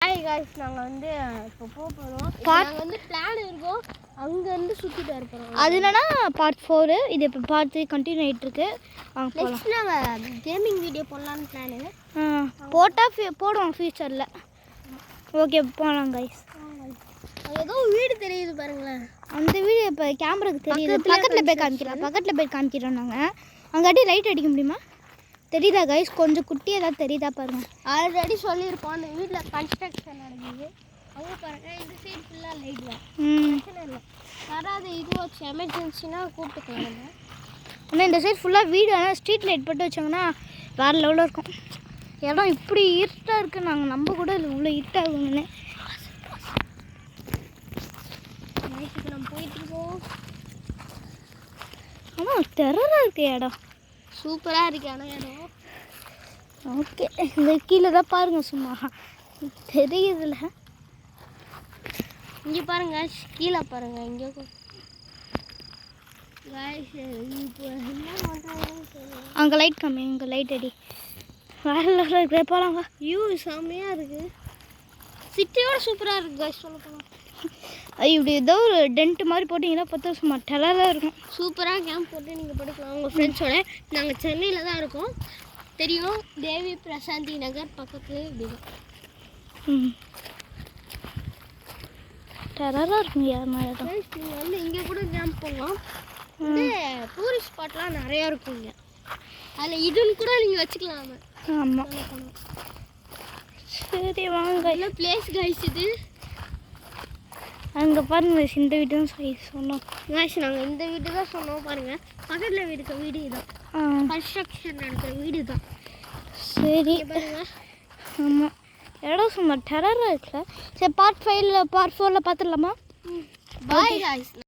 Hi guys நாங்கள் வந்து இப்போ போகிறோம். நாங்கள் வந்து பிளான் இருக்கோம், அங்கேருந்து சுற்றிட்டு வரப்போகிறோம். அது என்னன்னா பார்ட் 4. இது இப்போ பார்ட் 3 கண்டினியூ ஆகிட்டுருக்கு. நெக்ஸ்ட் நாங்கள் கேமிங் வீடியோ போடலான்னு பிளானு. போடுவோம் ஃபியூச்சரில். ஓகே போகலாம் கைஸ். ஏதோ வீடு தெரியுது பாருங்களேன். அந்த வீடு இப்போ கேமராக்கு தெரியுது. பக்கத்தில் போய் காமிக்கிறோம் நாங்கள். அங்காட்டி லைட் அடிக்க முடியுமா? தெரியுதா கைஸ்? கொஞ்சம் குட்டி ஏதாவது தெரியுதா பாருங்க. ஆல்ரெடி சொல்லியிருப்போம், அந்த வீட்டில் கன்ஸ்ட்ரக்ஷன் நடக்குது. அவங்க பாருங்க, இந்த சைடு ஃபுல்லாக லைட் தான், பிரச்சனை இல்லை. யாராவது இது வச்சு எமர்ஜென்சினா கூப்பிட்டுக்கலாம். ஆனால் இந்த சைடு ஃபுல்லாக வீடு, ஆனால் ஸ்ட்ரீட் லைட் போட்டு வச்சாங்கன்னா வேறு லெவலில் இருக்கும். இடம் இப்படி இருட்டாக இருக்குது, நாங்கள் நம்ப கூட இல்லை இவ்வளோ இருட்டாகுங்கன்னு. நைட்டுக்கு நம்ம போயிட்டுருக்கோம். ஆனால் டெரராக இருக்குது இடம். சூப்பராக இருக்கு ஆனால் இடம். ஓகே, இந்த கீழே தான் பாருங்கள், சும்மா தெரியுதுல்ல. இங்கே பாருங்க, கீழே பாருங்க. இங்கே அங்கே லைட் கம்மி, இங்கே லைட் அடி. வேறு லெவலில் இருக்கிற போகலாம். வியூ செம்மையாக இருக்குது. சிட்டியோட சூப்பராக இருக்குது கைஸ் சொல்ல போனால். இப்படி ஏதோ ஒரு டென்ட் மாதிரி போட்டிங்கன்னா பார்த்தா சும்மா டெரராக இருக்கும். சூப்பராக கேம்ப் போட்டு நீங்கள் படுக்கலாம் உங்கள் ஃப்ரெண்ட்ஸோட. நாங்கள் சென்னையில் தான் இருக்கோம், தெரியும், தேவி பிரசாந்தி நகர் பக்கத்தில். இப்படிதான் டெரராக இருக்குங்க. யாருமா இடம் நீங்கள் வந்து இங்கே கூட கேம்ப் போடலாம். வந்து டூரிஸ்ட் ஸ்பாட்லாம் நிறையா இருக்குங்க. அதில் இதுன்னு கூட நீங்கள் வச்சுக்கலாம். ஆமாம், சரி வாங்க. எல்லாம் பிளேஸ் கைஸ். இது அங்கே பாருங்க, இந்த வீடு தான் சொன்னோம் கைஸ். நாங்கள் இந்த வீடு தான் சொன்னோம் பாருங்கள். பக்கத்தில் இருக்க வீடு இதுதான், கன்ஸ்ட்ரக்ஷன் நடக்கிற வீடு தான். சரி பாருங்க. ஆமாம், இடம் சும்மா டெரராக இருக்குல்ல. சரி, பார்ட் 4ல் பார்த்துடலாமா? Bye guys.